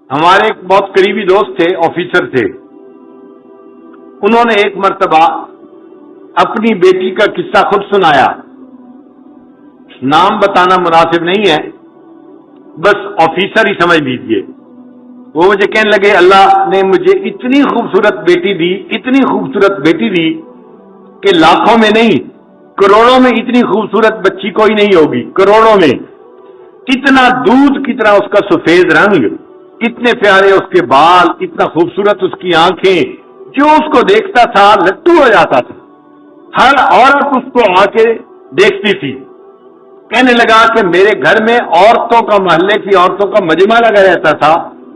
ہمارے ایک بہت قریبی دوست تھے، آفیسر تھے. انہوں نے ایک مرتبہ اپنی بیٹی کا قصہ خود سنایا. نام بتانا مناسب نہیں ہے، بس آفیسر ہی سمجھ لیجیے. وہ مجھے کہنے لگے اللہ نے مجھے اتنی خوبصورت بیٹی دی، اتنی خوبصورت بیٹی دی کہ لاکھوں میں نہیں کروڑوں میں اتنی خوبصورت بچی کوئی نہیں ہوگی. کروڑوں میں. کتنا دودھ، کتنا اس کا سفید رنگ، کتنے پیارے اس کے بال، اتنا خوبصورت اس کی آنکھیں. جو اس کو دیکھتا تھا لٹو ہو جاتا تھا. ہر عورت اس کو آ کے دیکھتی تھی. کہنے لگا کہ میرے گھر میں عورتوں کا، محلے کی عورتوں کا مجمع لگا رہتا تھا.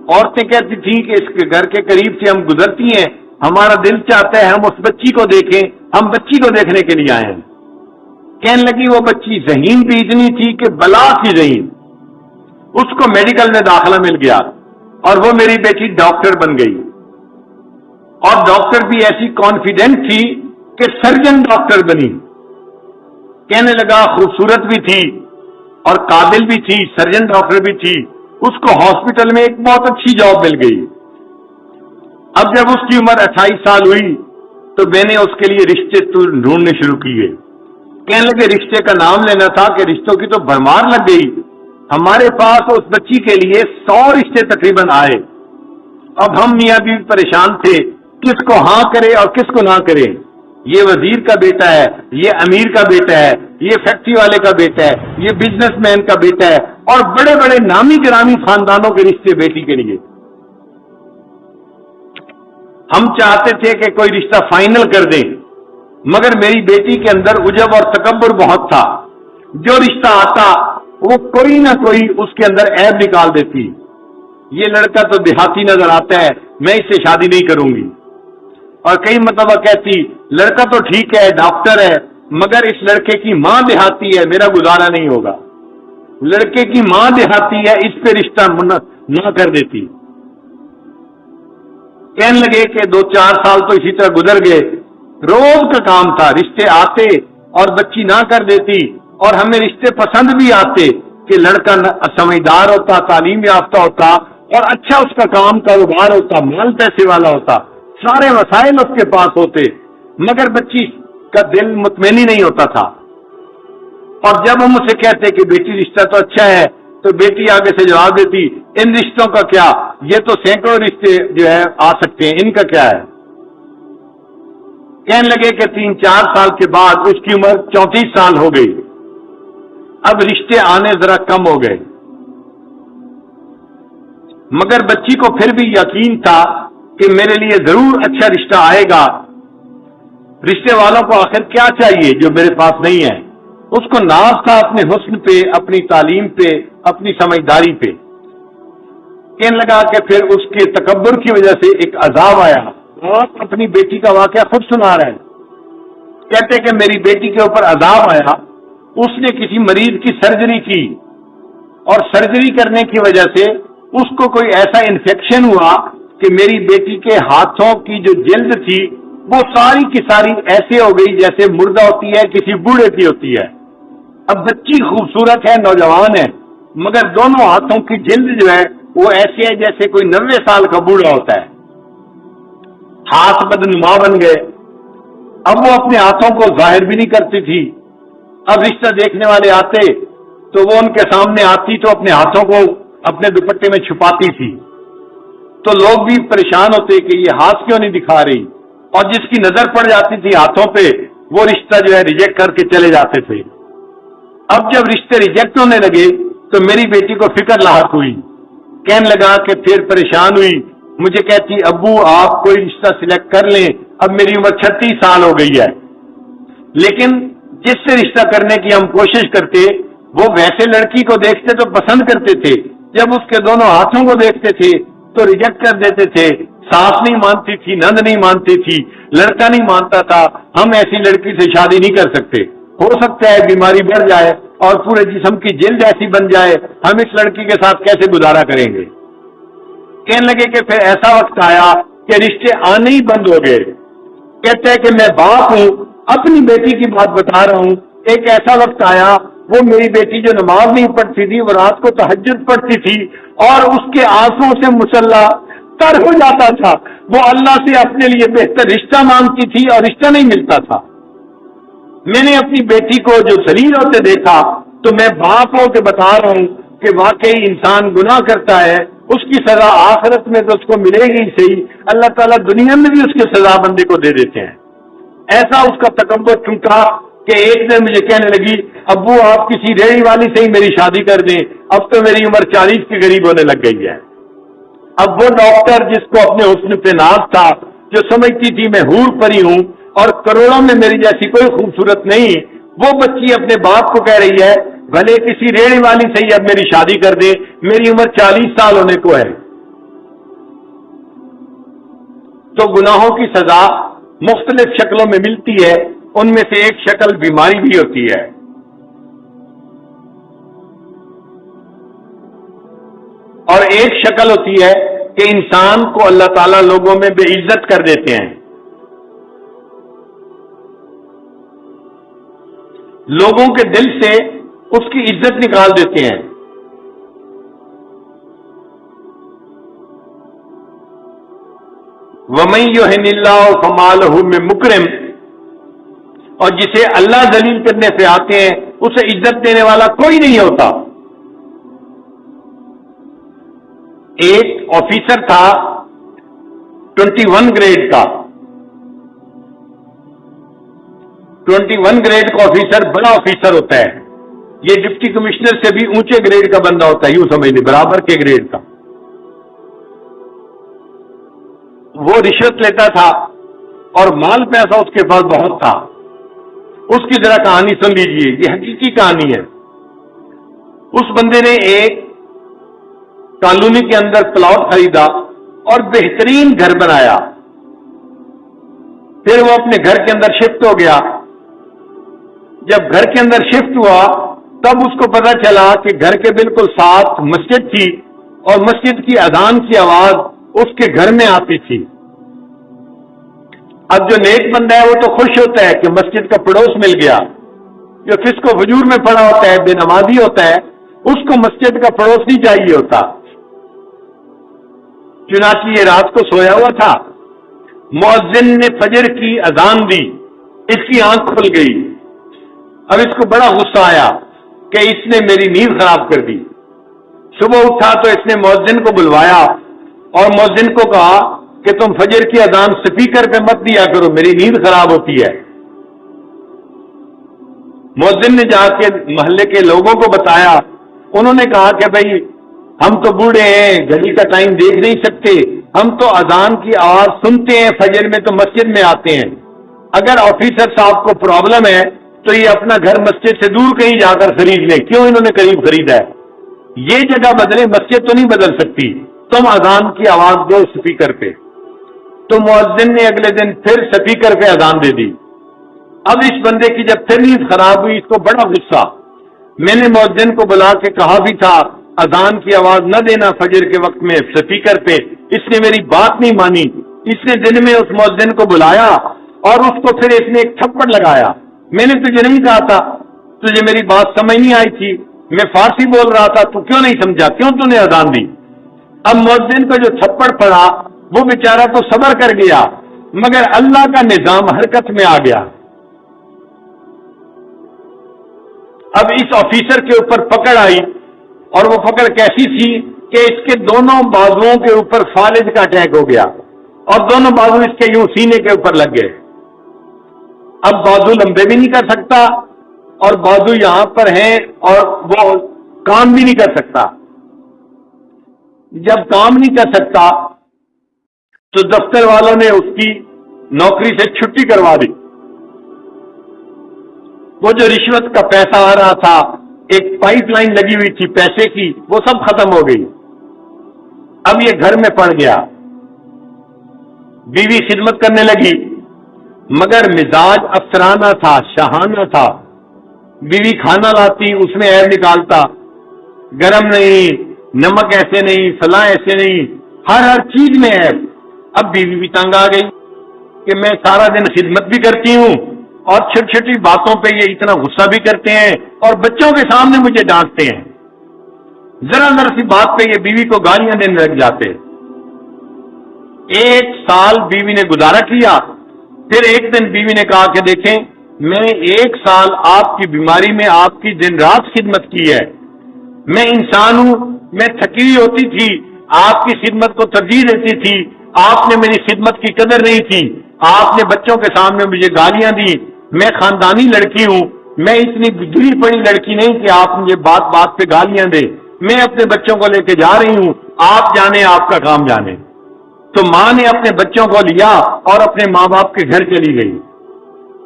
عورتیں کہتی تھیں کہ اس کے گھر کے قریب سے ہم گزرتی ہیں، ہمارا دل چاہتا ہے ہم اس بچی کو دیکھیں، ہم بچی کو دیکھنے کے لیے آئے ہیں. کہنے لگی وہ بچی ذہین بھی اتنی تھی کہ بلا کی ذہین. اس کو میڈیکل میں داخلہ مل گیا اور وہ میری بیٹی ڈاکٹر بن گئی. اور ڈاکٹر بھی ایسی کانفیڈنٹ تھی کہ سرجن ڈاکٹر بنی. کہنے لگا خوبصورت بھی تھی اور قابل بھی تھی، سرجن ڈاکٹر بھی تھی. اس کو ہاسپٹل میں ایک بہت اچھی جاب مل گئی. اب جب اس کی عمر 28 سال ہوئی تو میں نے اس کے لیے رشتے ڈھونڈنے شروع کیے. کہنے لگے رشتے کا نام لینا تھا کہ رشتوں کی تو بھرمار لگ گئی. ہمارے پاس اس بچی کے لیے 100 رشتے تقریباً آئے. اب ہم میاں بیوی پریشان تھے کس کو ہاں کرے اور کس کو نہ کرے. یہ وزیر کا بیٹا ہے، یہ امیر کا بیٹا ہے، یہ فیکٹری والے کا بیٹا ہے، یہ بزنس مین کا بیٹا ہے، اور بڑے بڑے نامی گرامی خاندانوں کے رشتے بیٹی کے لیے. ہم چاہتے تھے کہ کوئی رشتہ فائنل کر دیں، مگر میری بیٹی کے اندر عجب اور تکبر بہت تھا. جو رشتہ آتا وہ کوئی نہ کوئی اس کے اندر عیب نکال دیتی. یہ لڑکا تو دیہاتی نظر آتا ہے، میں اس سے شادی نہیں کروں گی. اور کئی مرتبہ کہتی لڑکا تو ٹھیک ہے، ڈاکٹر ہے، مگر اس لڑکے کی ماں دیہاتی ہے، میرا گزارا نہیں ہوگا. لڑکے کی ماں دیہاتی ہے، اس پہ رشتہ نہ کر دیتی. کہنے لگے کہ 2-4 سال تو اسی طرح گزر گئے. روز کا کام تھا، رشتے آتے اور بچی نہ کر دیتی. اور ہمیں رشتے پسند بھی آتے کہ لڑکا سمجھدار ہوتا، تعلیم یافتہ ہوتا اور اچھا اس کا کام کاروبار ہوتا، مال پیسے والا ہوتا، سارے وسائل اس کے پاس ہوتے، مگر بچی کا دل مطمئن ہی نہیں ہوتا تھا. اور جب ہم اسے کہتے کہ بیٹی رشتہ تو اچھا ہے تو بیٹی آگے سے جواب دیتی ان رشتوں کا کیا، یہ تو سینکڑوں رشتے جو ہے آ سکتے ہیں، ان کا کیا ہے. کہنے لگے کہ 3-4 سال کے بعد اس کی عمر 34 سال ہو گئی. اب رشتے آنے ذرا کم ہو گئے، مگر بچی کو پھر بھی یقین تھا کہ میرے لیے ضرور اچھا رشتہ آئے گا. رشتے والوں کو آخر کیا چاہیے جو میرے پاس نہیں ہے. اس کو ناز تھا اپنے حسن پہ، اپنی تعلیم پہ، اپنی سمجھداری پہ. کہنے لگا کہ پھر اس کے تکبر کی وجہ سے ایک عذاب آیا. آپ اپنی بیٹی کا واقعہ خود سنا رہے ہیں. کہتے کہ میری بیٹی کے اوپر عذاب آیا. اس نے کسی مریض کی سرجری کی اور سرجری کرنے کی وجہ سے اس کو کوئی ایسا انفیکشن ہوا کہ میری بیٹی کے ہاتھوں کی جو جلد تھی وہ ساری کی ساری ایسے ہو گئی جیسے مردہ ہوتی ہے، کسی بوڑھے کی ہوتی ہے. اب بچی خوبصورت ہے، نوجوان ہے، مگر دونوں ہاتھوں کی جلد جو ہے وہ ایسے ہے جیسے کوئی 90 سال کا بوڑھا ہوتا ہے. ہاتھ بدنما بن گئے. اب وہ اپنے ہاتھوں کو ظاہر بھی نہیں کرتی تھی. اب رشتہ دیکھنے والے آتے تو وہ ان کے سامنے آتی تو اپنے ہاتھوں کو اپنے دوپٹے میں چھپاتی تھی. تو لوگ بھی پریشان ہوتے کہ یہ ہاتھ کیوں نہیں دکھا رہی، اور جس کی نظر پڑ جاتی تھی ہاتھوں پہ وہ رشتہ جو ہے ریجیکٹ کر کے چلے جاتے تھے. اب جب رشتے ریجیکٹ ہونے لگے تو میری بیٹی کو فکر لاحق ہوئی. کہنے لگا کہ پھر پریشان ہوئی. مجھے کہتی ابو آپ کوئی رشتہ سلیکٹ کر لیں، اب میری عمر 36 سال ہو گئی ہے. لیکن جس سے رشتہ کرنے کی ہم کوشش کرتے وہ ویسے لڑکی کو دیکھتے تو پسند کرتے تھے، جب اس کے دونوں ہاتھوں کو دیکھتے تھے تو ریجیکٹ کر دیتے تھے. ساس نہیں مانتی تھی، نند نہیں مانتی تھی، لڑکا نہیں مانتا تھا. ہم ایسی لڑکی سے شادی نہیں کر سکتے، ہو سکتا ہے بیماری بڑھ جائے اور پورے جسم کی جلد ایسی بن جائے، ہم اس لڑکی کے ساتھ کیسے گزارا کریں گے. کہنے لگے کہ پھر ایسا وقت آیا کہ رشتے آنے ہی بند ہو گئے. کہتے ہیں کہ میں باپ ہوں، اپنی بیٹی کی بات بتا رہا ہوں. ایک ایسا وقت آیا وہ میری بیٹی جو نماز نہیں پڑھتی تھی وہ رات کو تہجد پڑھتی تھی اور اس کے آنسوں سے مسلح تر ہو جاتا تھا. وہ اللہ سے اپنے لیے بہتر رشتہ مانگتی تھی اور رشتہ نہیں ملتا تھا. میں نے اپنی بیٹی کو جو ذلیل ہوتے دیکھا تو میں باپ ہو کے بتا رہا ہوں کہ واقعی انسان گناہ کرتا ہے، اس کی سزا آخرت میں تو اس کو ملے گی صحیح، اللہ تعالیٰ دنیا میں بھی اس کی سزا بندے کو دے دیتے ہیں. ایسا اس کا تکبر چونکا کہ ایک دن مجھے کہنے لگی ابو آپ کسی ریڑھی والی سے ہی میری شادی کر دیں، اب تو میری عمر 40 کے قریب ہونے لگ گئی ہے. اب وہ ڈاکٹر جس کو اپنے حسن پہ ناز تھا، جو سمجھتی تھی میں حور پری ہوں اور کروڑوں میں میری جیسی کوئی خوبصورت نہیں، وہ بچی اپنے باپ کو کہہ رہی ہے بھلے کسی ریڑھی والی سے ہی اب میری شادی کر دے، میری عمر 40 سال ہونے کو ہے. تو گناہوں کی سزا مختلف شکلوں میں ملتی ہے، ان میں سے ایک شکل بیماری بھی ہوتی ہے. اور ایک شکل ہوتی ہے کہ انسان کو اللہ تعالیٰ لوگوں میں بے عزت کر دیتے ہیں، لوگوں کے دل سے اس کی عزت نکال دیتے ہیں. وَمَن يُهِنِ اللَّهُ فَمَا لَهُ مِن مُكْرِمٍ، اور جسے اللہ ذلیل کرنے سے آتے ہیں اسے عزت دینے والا کوئی نہیں ہوتا. ایک آفیسر تھا 21 گریڈ کا، 21 گریڈ کا آفیسر بڑا آفیسر ہوتا ہے. یہ ڈپٹی کمشنر سے بھی اونچے گریڈ کا بندہ ہوتا ہے، یوں سمجھ لیں برابر کے گریڈ کا. وہ رشوت لیتا تھا اور مال پیسہ اس کے پاس بہت تھا. اس کی ذرا کہانی سن لیجئے، یہ حقیقی کہانی ہے. اس بندے نے ایک کالونی کے اندر پلاٹ خریدا اور بہترین گھر بنایا. پھر وہ اپنے گھر کے اندر شفٹ ہو گیا. جب گھر کے اندر شفٹ ہوا تب اس کو پتا چلا کہ گھر کے بالکل ساتھ مسجد تھی اور مسجد کی اذان کی آواز اس کے گھر میں آتی تھی. اب جو نیک بندہ ہے وہ تو خوش ہوتا ہے کہ مسجد کا پڑوس مل گیا. جو فسق و فجور میں پڑا ہوتا ہے، بے نمازی ہوتا ہے، اس کو مسجد کا پڑوس نہیں چاہیے ہوتا. چنانچہ یہ رات کو سویا ہوا تھا، مؤذن نے فجر کی اذان دی، اس کی آنکھ کھل گئی. اب اس کو بڑا غصہ آیا کہ اس نے میری نیند خراب کر دی. صبح اٹھا تو اس نے مؤذن کو بلوایا اور مؤذن کو کہا کہ تم فجر کی اذان سپیکر پہ مت دیا کرو، میری نیند خراب ہوتی ہے. مؤذن نے جا کے محلے کے لوگوں کو بتایا. انہوں نے کہا کہ بھائی ہم تو بوڑھے ہیں، گھڑی کا ٹائم دیکھ نہیں سکتے، ہم تو اذان کی آواز سنتے ہیں فجر میں تو مسجد میں آتے ہیں. اگر آفیسر صاحب کو پرابلم ہے تو یہ اپنا گھر مسجد سے دور کہیں جا کر خرید لیں. کیوں انہوں نے قریب خریدا ہے؟ یہ جگہ بدلے، مسجد تو نہیں بدل سکتی. تم اذان کی آواز دو سپیکر پہ. تو مؤذن نے اگلے دن پھر سپیکر پہ اذان دے دی. اب اس بندے کی جب پھر نیند خراب ہوئی، اس کو بڑا غصہ. میں نے مؤذن کو بلا کے کہا بھی تھا اذان کی آواز نہ دینا فجر کے وقت میں سپیکر پہ، اس نے میری بات نہیں مانی. اس نے دن میں اس مؤذن کو بلایا اور اس کو پھر اس نے ایک تھپڑ لگایا. میں نے تجھے نہیں کہا تھا؟ تجھے میری بات سمجھ نہیں آئی تھی؟ میں فارسی بول رہا تھا، تو کیوں نہیں سمجھا؟ کیوں تو نے اذان دی؟ اب مؤذن کو جو تھپڑ پڑا وہ بیچارہ تو صبر کر گیا، مگر اللہ کا نظام حرکت میں آ گیا. اب اس آفیسر کے اوپر پکڑ آئی، اور وہ پکڑ کیسی تھی کہ اس کے دونوں بازوؤں کے اوپر فالج کا اٹیک ہو گیا اور دونوں بازو اس کے یوں سینے کے اوپر لگ گئے. اب بازو لمبے بھی نہیں کر سکتا اور بازو یہاں پر ہیں اور وہ کام بھی نہیں کر سکتا. جب کام نہیں کر سکتا تو دفتر والوں نے اس کی نوکری سے چھٹی کروا دی. وہ جو رشوت کا پیسہ آ رہا تھا، ایک پائپ لائن لگی ہوئی تھی پیسے کی، وہ سب ختم ہو گئی. اب یہ گھر میں پڑ گیا. بیوی خدمت کرنے لگی مگر مزاج افسرانہ تھا، شاہانہ تھا. بیوی کھانا لاتی، اس میں عیب نکالتا، گرم نہیں، نمک ایسے نہیں، فلاں ایسے نہیں، ہر چیز میں عیب. اب بیوی بھی تنگ آ گئی کہ میں سارا دن خدمت بھی کرتی ہوں اور چھوٹی چھوٹی باتوں پہ یہ اتنا غصہ بھی کرتے ہیں، اور بچوں کے سامنے مجھے ڈانٹتے ہیں. ذرا ذرا سی بات پہ یہ بیوی کو گالیاں دینے لگ جاتے. 1 سال بیوی نے گزارا کیا. پھر ایک دن بیوی نے کہا کہ دیکھیں میں نے 1 سال آپ کی بیماری میں آپ کی دن رات خدمت کی ہے. میں انسان ہوں, میں تھکی ہوئی ہوتی تھی, آپ کی خدمت کو ترجیح دیتی تھی, آپ نے میری خدمت کی قدر نہیں کی, آپ نے بچوں کے سامنے مجھے گالیاں دی. میں خاندانی لڑکی ہوں, میں اتنی گری پڑی لڑکی نہیں کہ آپ مجھے بات بات پہ گالیاں دے. میں اپنے بچوں کو لے کے جا رہی ہوں, آپ جانے, آپ کا کام جانے. تو ماں نے اپنے بچوں کو لیا اور اپنے ماں باپ کے گھر چلی گئی.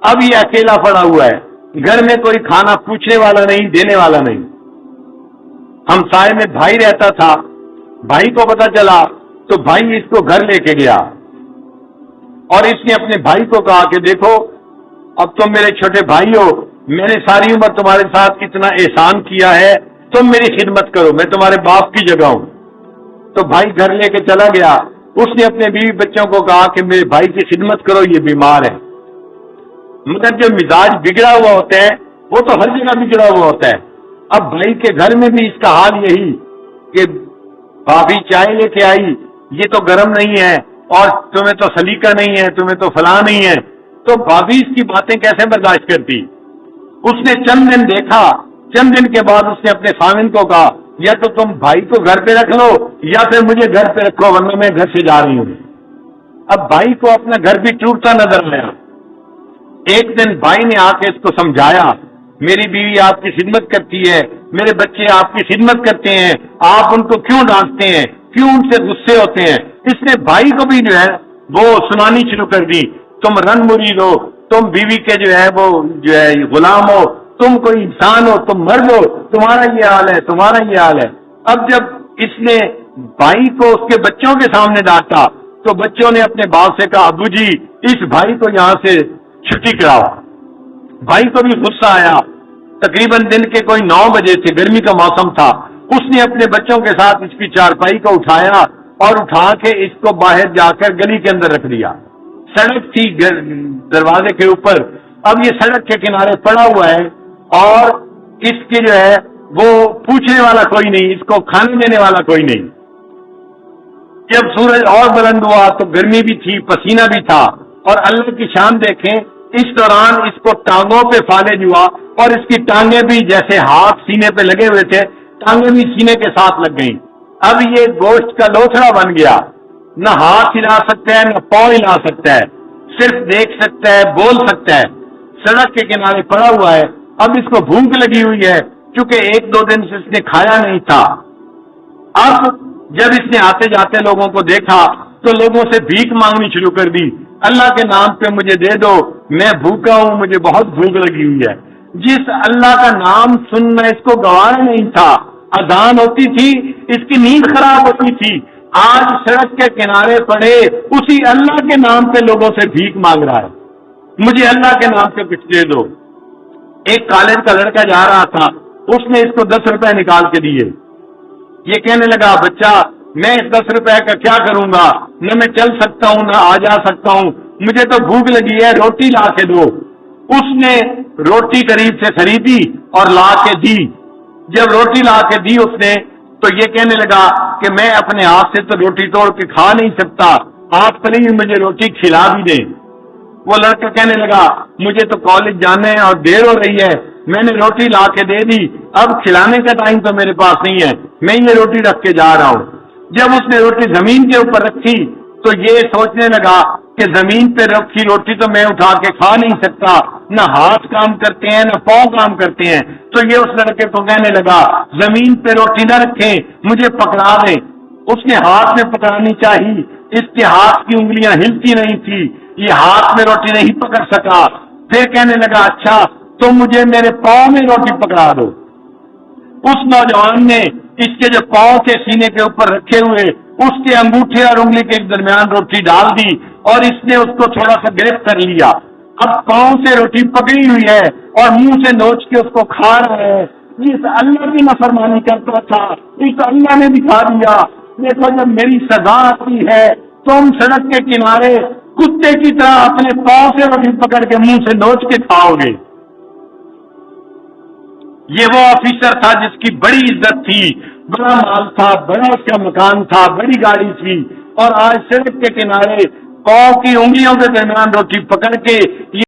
اب یہ اکیلا پڑا ہوا ہے, گھر میں کوئی کھانا پوچھنے والا نہیں, دینے والا نہیں. ہمسائے میں بھائی رہتا تھا, بھائی کو پتا چلا تو بھائی اس کو گھر لے کے گیا اور اس نے اپنے بھائی کو کہا کہ دیکھو اب تم میرے چھوٹے بھائی ہو, میں نے ساری عمر تمہارے ساتھ اتنا احسان کیا ہے, تم میری خدمت کرو, میں تمہارے باپ کی جگہ ہوں. تو بھائی گھر لے کے چلا گیا. اس نے اپنے بیوی بچوں کو کہا کہ میرے بھائی کی خدمت کرو, یہ بیمار ہے. مگر جو مزاج بگڑا ہوا ہوتا ہے وہ تو ہر جگہ بگڑا ہوا ہوتا ہے. اب بھائی کے گھر میں بھی اس کا حال یہی کہ بھابھی چائے لے کے آئی, یہ تو گرم نہیں ہے, اور تمہیں تو سلیقہ نہیں ہے, تمہیں تو فلاں نہیں ہے. تو بھابھی اس کی باتیں کیسے برداشت کرتی. اس نے چند دن دیکھا, چند دن کے بعد اس نے اپنے خاوند کو کہا یا تو تم بھائی کو گھر پہ رکھ لو یا پھر مجھے گھر پہ رکھو, ورنہ میں گھر سے جا رہی ہوں. اب بھائی کو اپنا گھر بھی ٹوٹتا نظر آیا. ایک دن بھائی نے آ کے اس کو سمجھایا, میری بیوی آپ کی خدمت کرتی ہے, میرے بچے آپ کی خدمت کرتے ہیں, آپ ان کو کیوں ڈانٹتے ہیں, کیوں ان سے غصے ہوتے ہیں. اس نے بھائی کو بھی جو ہے وہ سنانی شروع کر دی, تم رن مرید ہو, تم بیوی کے جو ہے غلام ہو, تم کوئی انسان ہو, تم مرد ہو, تمہارا یہ حال ہے, تمہارا یہ حال ہے. اب جب اس نے بھائی کو اس کے بچوں کے سامنے ڈانٹا تو بچوں نے اپنے باپ سے کہا ابو جی اس بھائی کو یہاں سے چھٹی کراؤ. بھائی کو بھی غصہ آیا. تقریباً دن کے کوئی 9 بجے تھے, گرمی کا موسم تھا. اس نے اپنے بچوں کے ساتھ اس کی چارپائی کو اٹھایا اور اٹھا کے اس کو باہر جا کر گلی کے اندر رکھ دیا. سڑک تھی دروازے کے اوپر. اب یہ سڑک کے کنارے پڑا ہوا ہے اور اس کی جو ہے وہ پوچھنے والا کوئی نہیں, اس کو کھانے دینے والا کوئی نہیں. جب سورج اور بلند ہوا تو گرمی بھی تھی, پسینہ بھی تھا, اور اللہ کی شان دیکھیں اس دوران اس کو ٹانگوں پہ فالج ہوا اور اس کی ٹانگیں بھی جیسے ہاتھ سینے پہ لگے ہوئے تھے, ٹانگیں بھی سینے کے ساتھ لگ گئیں. اب یہ گوشت کا لوتھڑا بن گیا, نہ ہاتھ ہلا سکتا ہے نہ پاؤں ہلا سکتا ہے, صرف دیکھ سکتا ہے, بول سکتا ہے. سڑک کے کنارے پڑا ہوا ہے. اب اس کو بھوک لگی ہوئی ہے کیونکہ 1-2 دن سے اس نے کھایا نہیں تھا. اب جب اس نے آتے جاتے لوگوں کو دیکھا تو لوگوں سے بھیک مانگنی شروع کر دی, اللہ کے نام پہ مجھے دے دو, میں بھوکا ہوں, مجھے بہت بھوک لگی ہوئی ہے. جس اللہ کا نام سننا اس کو گوارا نہیں تھا, اذان ہوتی تھی اس کی نیند خراب ہوتی تھی, آج سڑک کے کنارے پڑے اسی اللہ کے نام پہ لوگوں سے بھیک مانگ رہا ہے, مجھے اللہ کے نام پہ کچھ دے دو. ایک کالج کا لڑکا جا رہا تھا, اس نے اس کو 10 روپے نکال کے دیے. یہ کہنے لگا بچہ میں اس 10 روپے کا کیا کروں گا, نہ میں چل سکتا ہوں نہ آ جا سکتا ہوں, مجھے تو بھوک لگی ہے, روٹی لا کے دو. اس نے روٹی قریب سے خریدی اور لا کے دی. جب روٹی لا کے دی اس نے تو یہ کہنے لگا کہ میں اپنے ہاتھ سے تو روٹی توڑ کے کھا نہیں سکتا, آپ پلیز مجھے روٹی کھلا بھی دیں. وہ لڑکا کہنے لگا مجھے تو کالج جانا ہے اور دیر ہو رہی ہے, میں نے روٹی لا کے دے دی, اب کھلانے کا ٹائم تو میرے پاس نہیں ہے, میں یہ روٹی رکھ کے جا رہا ہوں. جب اس نے روٹی زمین کے اوپر رکھی تو یہ سوچنے لگا کہ زمین پہ رکھی روٹی تو میں اٹھا کے کھا نہیں سکتا, نہ ہاتھ کام کرتے ہیں نہ پاؤں کام کرتے ہیں. تو یہ اس لڑکے کو کہنے لگا زمین پہ روٹی نہ رکھیں, مجھے پکڑا دیں. اس نے ہاتھ میں پکڑانی چاہی, اس کے ہاتھ کی انگلیاں ہلتی نہیں تھی, یہ ہاتھ میں روٹی نہیں پکڑ سکا. پھر کہنے لگا اچھا تو مجھے میرے پاؤں میں روٹی پکڑا دو. اس نوجوان نے اس کے جو پاؤں کے سینے کے اوپر رکھے ہوئے اس کے انگوٹھے اور انگلی کے درمیان روٹی ڈال دی اور اس نے اس کو تھوڑا سا گرفت کر لیا. اب پاؤں سے روٹی پکڑی ہوئی ہے اور منہ سے نوچ کے اس کو کھا رہا ہے. جس اللہ کی نافرمانی کرتا تھا اس اللہ نے دکھا دیا. دیکھو جب میری سزا آتی ہے تم سڑک کے کنارے کتے کی طرح اپنے پاؤں سے روٹی پکڑ کے منہ سے نوچ کے کھاؤ گے. یہ وہ آفیسر تھا جس کی بڑی عزت تھی، بڑا مال تھا، بڑا اس کا مکان تھا، بڑی گاڑی تھی، اور آج سڑک کے کنارے پاؤں کی انگلیوں کے درمیان روٹی پکڑ کے